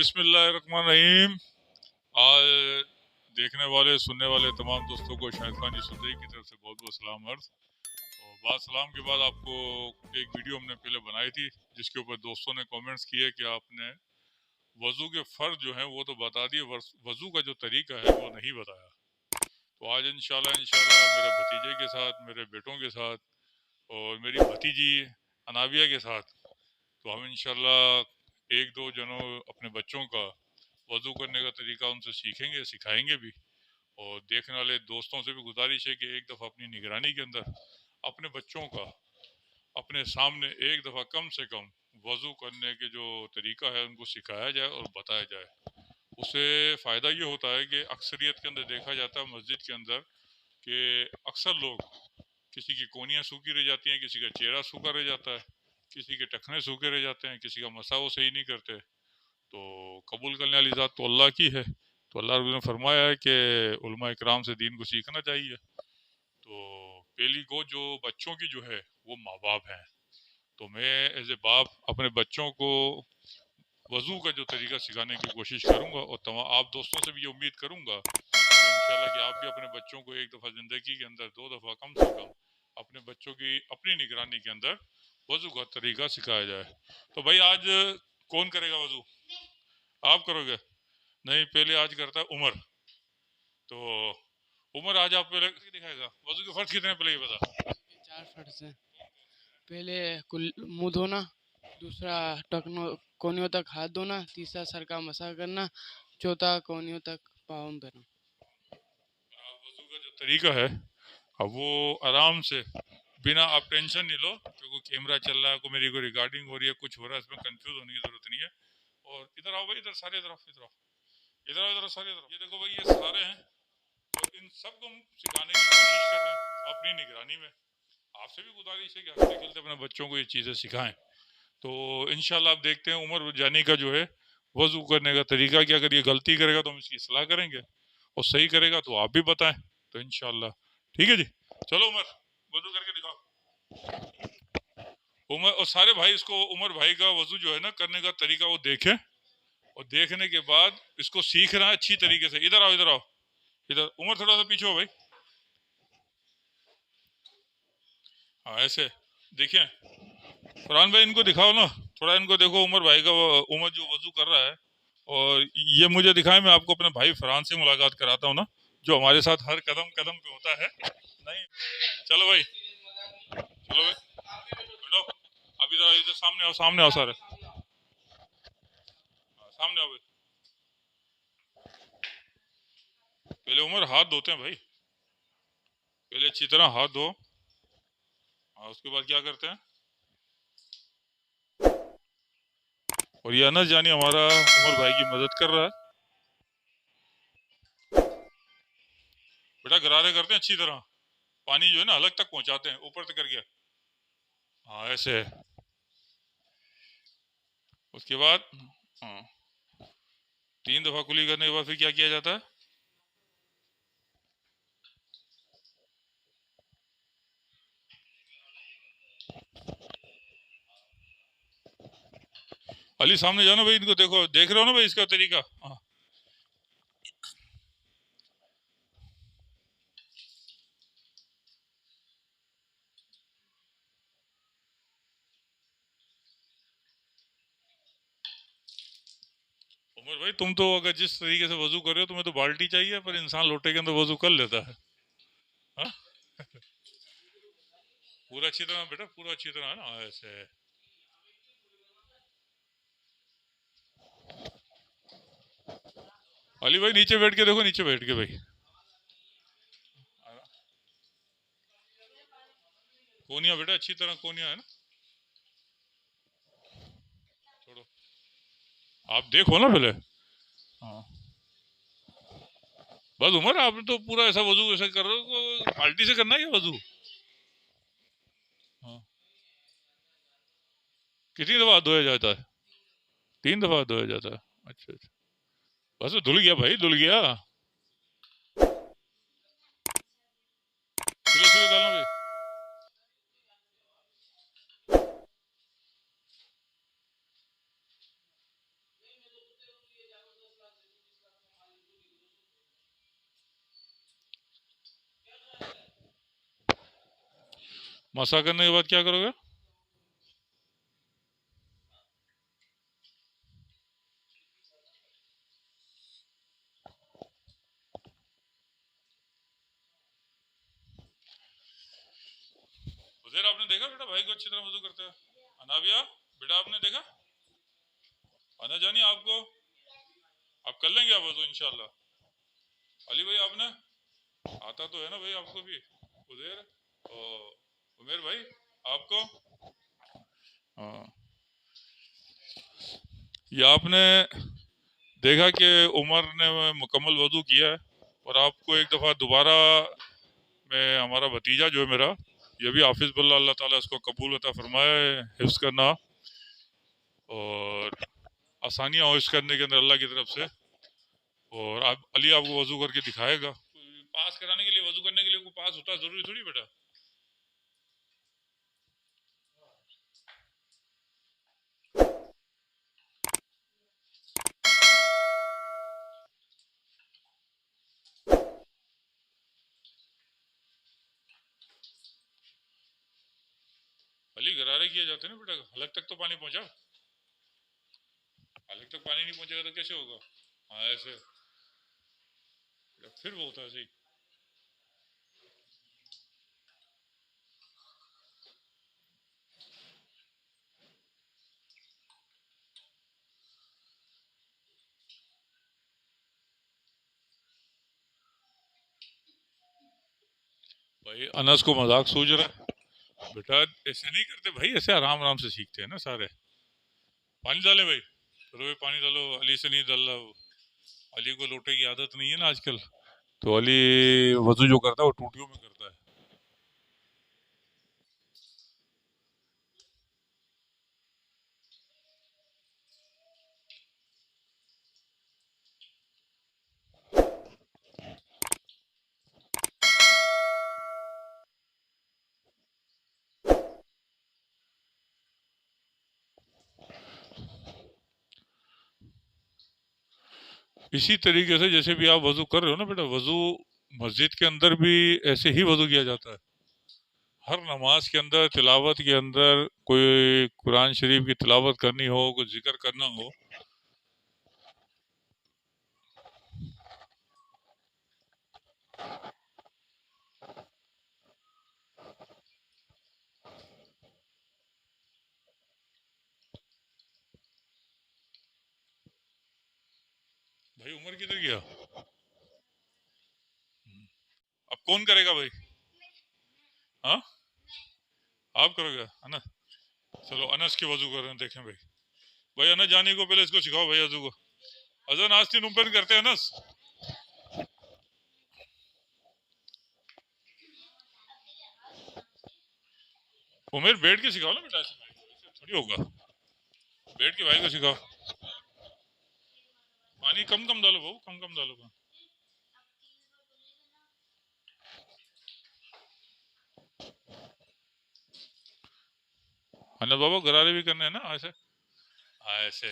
बिस्मिल्लाहिर्रहमानिर्रहीम। आज देखने वाले सुनने वाले तमाम दोस्तों को शाहिद खान जी सुदई की तरफ से बहुत बहुत सलाम अर्ज। और बाद सलाम के बाद आपको एक वीडियो हमने पहले बनाई थी जिसके ऊपर दोस्तों ने कमेंट्स किए कि आपने वज़ू के फ़र्ज जो हैं वो तो बता दिए, वज़ू का जो तरीका है वो नहीं बताया। तो आज इंशाल्लाह मेरे भतीजे के साथ, मेरे बेटों के साथ और मेरी भतीजी अनाबिया के साथ तो हम इंशाल्लाह एक दो जनों अपने बच्चों का वज़ू करने का तरीका उनसे सीखेंगे, सिखाएंगे भी। और देखने वाले दोस्तों से भी गुजारिश है कि एक दफ़ा अपनी निगरानी के अंदर अपने बच्चों का अपने सामने एक दफ़ा कम से कम वज़ू करने के जो तरीका है उनको सिखाया जाए और बताया जाए। उससे फ़ायदा ये होता है कि अक्सरियत के अंदर देखा जाता है मस्जिद के अंदर कि अक्सर लोग, किसी की कोनियाँ सूखी रह जाती हैं, किसी का चेहरा सूखा रह जाता है, किसी के टखने सूखे रह जाते हैं, किसी का मसा वो सही नहीं करते। तो कबूल करने वाली ज़ात तो अल्लाह की है। तो अल्लाह रब्बुल ने फरमाया है कि उलमा इकराम से दीन को सीखना चाहिए। तो पहली गो जो बच्चों की जो है वो माँ बाप हैं। तो मैं एज ए बाप अपने बच्चों को वज़ू का जो तरीका सिखाने की कोशिश करूँगा और तमाम आप दोस्तों से भी ये उम्मीद करूँगा कि इंशाल्लाह कि आप भी अपने बच्चों को एक दफ़ा ज़िंदगी के अंदर दो दफ़ा कम से कम अपने बच्चों की अपनी निगरानी के अंदर वज़ू का तरीका सिखाया जाए। तो भाई आज कौन करेगा वज़ू? आप करोगे? नहीं, पहले आज करता है उमर। तो उमर आज आप पहले दिखाएगा वज़ू के फ़र्ज कितने पहले ये बता। 4 फर्ज हैं। पहले कुल मुंह धोना, दूसरा टखनों कोनियों तक हाथ धोना, तीसरा सर का मसा करना, चौथा कोनियों तक पाँव धोना। वज़ू का जो तरीका है अब वो आराम से बिना आप टेंशन नहीं लो क्योंकि कैमरा चल रहा है, कोई मेरी कोई रिकॉर्डिंग हो रही है, कुछ हो रहा है, इसमें कंफ्यूज होने की जरूरत नहीं है। और इधर आओ भाई, इधर सारे इधर आओ, इधर आओ, इधर आओ, इधर आओ, सारे इधर आओ। ये देखो भाई, ये सारे हैं और इन सबको हम सिखाने की कोशिश कर रहे हैं अपनी निगरानी में। आपसे भी गुजारिश है कि हंसते खेलते अपने बच्चों को ये चीज़ें सिखाएं। तो इंशाल्लाह आप देखते हैं उमर जानी का जो है वजू करने का तरीका कि अगर ये गलती करेगा तो हम इसकी सलाह करेंगे और सही करेगा तो आप भी बताएं। तो इंशाल्लाह ठीक है जी। चलो उमर, वजू करके दिखाओ। उमर और सारे भाई इसको, उमर भाई का वजू जो है ना करने का तरीका वो देखें और देखने के बाद इसको सीखना है अच्छी तरीके से। इधर आओ, इधर आओ, इधर। उमर थोड़ा सा पीछे हो भाई। हाँ ऐसे देखिए, फरहान भाई इनको दिखाओ ना थोड़ा, इनको देखो उमर भाई का उमर जो वजू कर रहा है। और ये मुझे दिखाएं, मैं आपको अपने भाई फरहान से मुलाकात कराता हूँ ना, जो हमारे साथ हर कदम कदम पे होता है। नहीं, चलो भाई, चलो भाई बैठो। अब इधर इधर सामने आओ, सामने आओ सारे। हाँ, सामने आओ भाई। पहले उमर हाथ धोते हैं भाई, पहले अच्छी तरह हाथ धो। हाँ, उसके बाद क्या करते हैं। और ये अनस जानी हमारा उमर भाई की मदद कर रहा है। बेटा गरारे करते हैं अच्छी तरह, पानी जो है ना हलक तक पहुंचाते हैं, ऊपर तक करके। हाँ ऐसे। उसके बाद हाँ, 3 दफा कुली करने के बाद फिर क्या किया जाता है। अली सामने जाओ ना भाई, इनको देखो, देख रहे हो ना भाई इसका तरीका। हाँ उमर भाई, तुम तो अगर जिस तरीके से वजू कर रहे हो तुम्हें तो बाल्टी चाहिए, पर इंसान लोटे के अंदर वजू कर लेता है। हाँ? पूरा अच्छी तरह बेटा, पूरा अच्छी तरह है ना ऐसे। अली भाई नीचे बैठ के देखो, नीचे बैठ के भाई। कोनिया बेटा, अच्छी तरह कोनिया है ना। छोड़ो, आप देखो ना पहले। हाँ बस उमर, आप तो पूरा ऐसा वजू ऐसा कर रहे हो, बाल्टी से करना है ये वजू। हाँ, कितनी दफा धोया जाता है? 3 दफा धोया जाता है। अच्छा अच्छा, बस धुल गया भाई, धुल गया। सिले सिले डालना भाई। मसा करने के बाद क्या करोगे? उधर आपने देखा बेटा भाई को अच्छी तरह वजू करते हैं? अनाबिया बेटा आपने देखा? आना जानी आपको? आप कर लेंगे आप वजू इंशाल्लाह? अली भाई आपने? आता तो है ना भाई आपको भी? उधर उमेर भाई आपको? हाँ। ये आपने देखा कि उमर ने मुकम्मल वजू किया है, और आपको एक दफ़ा दोबारा में हमारा भतीजा जो है मेरा, ये भी हाफिज बिल्ला, अल्लाह ताला इसको कबूल अता फरमाए, हिफ्स करना और आसानियाँ हो इस करने के अंदर अल्लाह की तरफ से। और आप अली आपको वजू करके दिखाएगा। पास कराने के लिए, वजू करने के लिए कोई पास होता है जरूरी थोड़ी बेटा। अली गरारे किए जाते हैं ना बेटा, हलक तक तो पानी पहुंचा। हलक तक पानी नहीं पहुंचेगा तो कैसे होगा? हाँ ऐसे फिर वो होता है सही। भाई अनस को मजाक सूझ रहा है बेटा, ऐसे नहीं करते भाई, ऐसे आराम आराम से सीखते हैं ना सारे। पानी डाले भाई, चलो भाई पानी डालो। अली से नहीं डाल रहा, अली को लोटे की आदत नहीं है ना आजकल, तो अली वजू जो करता है वो टूटियों में करता है। इसी तरीके से जैसे भी आप वजू कर रहे हो ना बेटा, वजू मस्जिद के अंदर भी ऐसे ही वजू किया जाता है। हर नमाज के अंदर, तिलावत के अंदर, कोई कुरान शरीफ की तिलावत करनी हो, कोई जिक्र करना हो, भाई उमर किधर गया? अब कौन करेगा भाई? हाँ आप करोगे अनस? चलो अनस के वजू कर रहे हैं, देखें भाई। भाई अनस जाने को पहले इसको सिखाओ भाई वजू को। अजन आस्तीन ऊपर करते हैं अनस। उमेर बैठ के सिखाओ ना बेटा, ऐसे थोड़ी होगा। बैठ के भाई को सिखाओ। पानी कम कम डालो बहू, कम कम डालो। अनस बाबा गरारे भी करने हैं ना ऐसे? ऐसे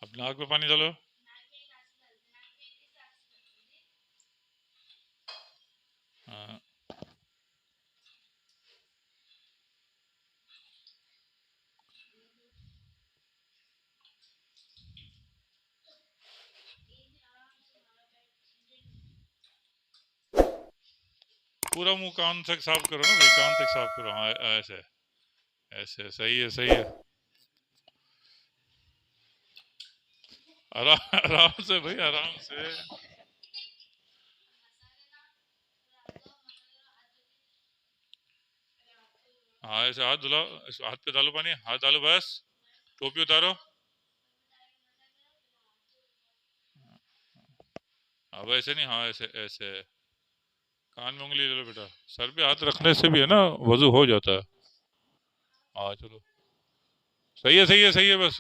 अपने आग पे पानी डालो। हाँ। पूरा मुंह कान तक साफ करो ना भाई, कान तक साफ करो। हाँ ऐसे ऐसे सही है, सही है। आराम आराम से भाई, आराम से। हाँ ऐसे हाथ धुलाओ, ऐसे हाथ पे डालो पानी, हाथ डालो बस। टोपी उतारो। अब ऐसे नहीं, हाँ ऐसे ऐसे। कान में उंगली ले लो बेटा। सर पे हाथ रखने से भी है ना वजू हो जाता है। हाँ चलो, सही है, सही है, सही है बस।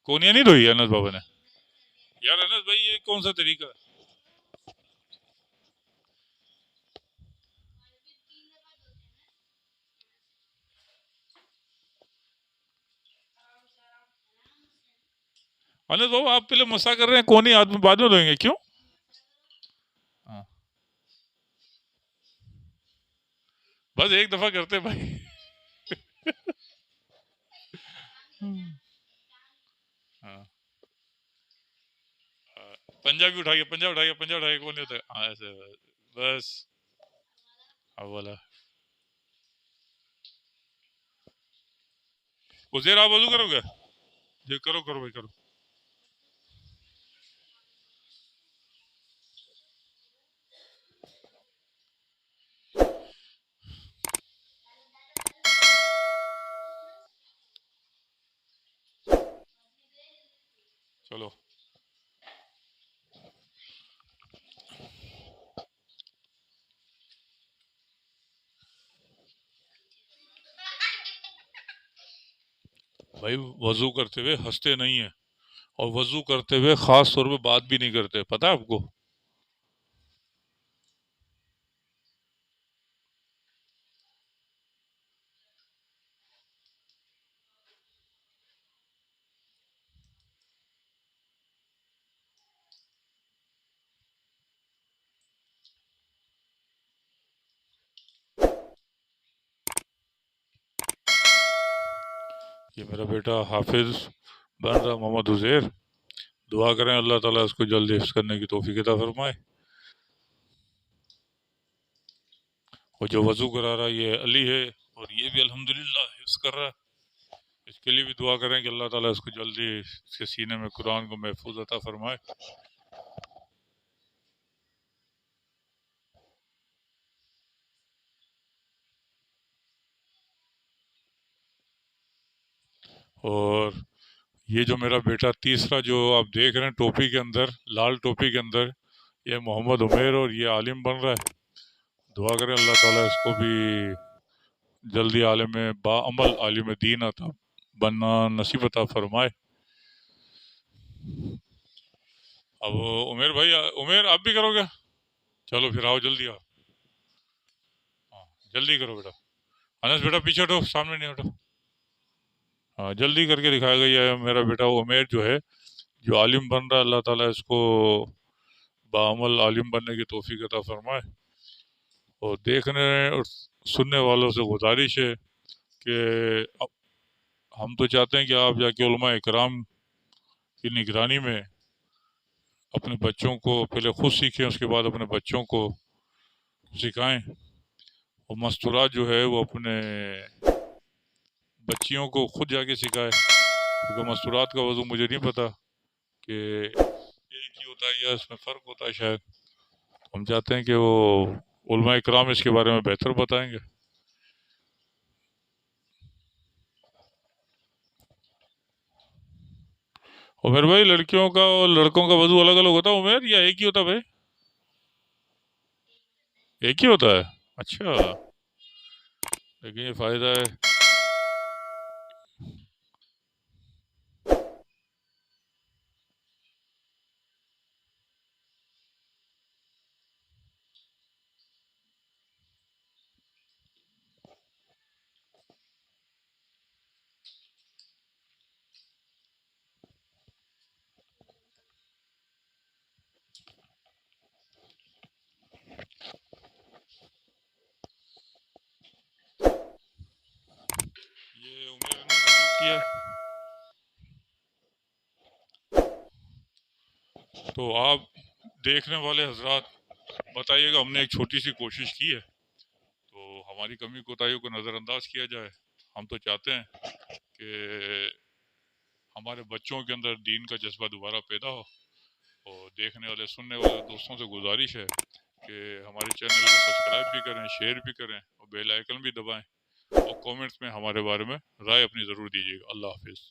कोनिया नहीं धोई अनस बाबा ने? यार अनस भाई ये कौन सा तरीका है? अनिल बाबू आप पहले मसा कर रहे हैं, कोनी हाथ में बाद में धोएंगे, क्यों? हाँ, बस एक दफा करते भाई। हाँ, पंजाबी उठाइए, पंजाब उठाइए, पंजाब उठाइए, कौन नहीं होता है? हाँ ऐसे बस। हाँ बोला, उजेर आप वजू करोगे? ये करो करो भाई करो। चलो भाई, वजू करते हुए हंसते नहीं है, और वजू करते हुए खास तौर पे बात भी नहीं करते, पता है आपको? ये मेरा बेटा हाफिज बन रहा, मोहम्मद उजैर। दुआ करें अल्लाह ताला इसको जल्दी हिफ्ज करने की तौफीक अता फरमाए। और जो वजू करा रहा है ये अली है, और ये भी अल्हम्दुलिल्लाह हिफ्ज कर रहा है। इसके लिए भी दुआ करें कि अल्लाह ताला इसको जल्दी इसके सीने में कुरान को महफूज अता फरमाए। और ये जो मेरा बेटा तीसरा जो आप देख रहे हैं टोपी के अंदर, लाल टोपी के अंदर, ये मोहम्मद उमेर, और ये आलिम बन रहा है। दुआ करें अल्लाह ताला इसको भी जल्दी आलिम बाअमल आलिम दीन अता बनना नसीब अता फरमाए। अब उमेर भाई, उमेर आप भी करोगे? चलो फिर आओ, जल्दी आओ। हाँ जल्दी करो बेटा। अनस बेटा पीछे हटो, सामने नहीं हटो। हाँ जल्दी करके दिखाएगा ये मेरा बेटा उमेर जो है, जो आलिम बन रहा है। अल्लाह ताला इसको बाअमल आलिम बनने की तौफीक अता फरमाए। और देखने और सुनने वालों से गुजारिश है कि अब हम तो चाहते हैं कि आप जाके उलमा इकराम की निगरानी में अपने बच्चों को पहले खुद सीखें, उसके बाद अपने बच्चों को सिखाएं। और मस्तूरात जो है वो अपने बच्चियों को खुद जाके सिखाए, क्योंकि मस्तूरात का वजू मुझे नहीं पता कि एक ही होता है या इसमें फ़र्क होता है शायद। हम चाहते हैं कि वो उलमा इकराम इसके बारे में बेहतर बताएंगे। उमेर भाई, लड़कियों का और लड़कों का वजू अलग अलग होता है उमेर, या एक ही होता है भाई? एक ही होता है? अच्छा, लेकिन ये फ़ायदा है। ये उमेर ने वजू किया, तो आप देखने वाले हजरात बताइएगा, हमने एक छोटी सी कोशिश की है, तो हमारी कमी कोताहियों को नज़रअंदाज किया जाए। हम तो चाहते हैं कि हमारे बच्चों के अंदर दीन का जज्बा दोबारा पैदा हो। और देखने वाले सुनने वाले दोस्तों से गुजारिश है कि हमारे चैनल को सब्सक्राइब भी करें, शेयर भी करें, और बेल आइकन भी दबाएं, और कमेंट्स में हमारे बारे में राय अपनी ज़रूर दीजिएगा। अल्लाह हाफिज़।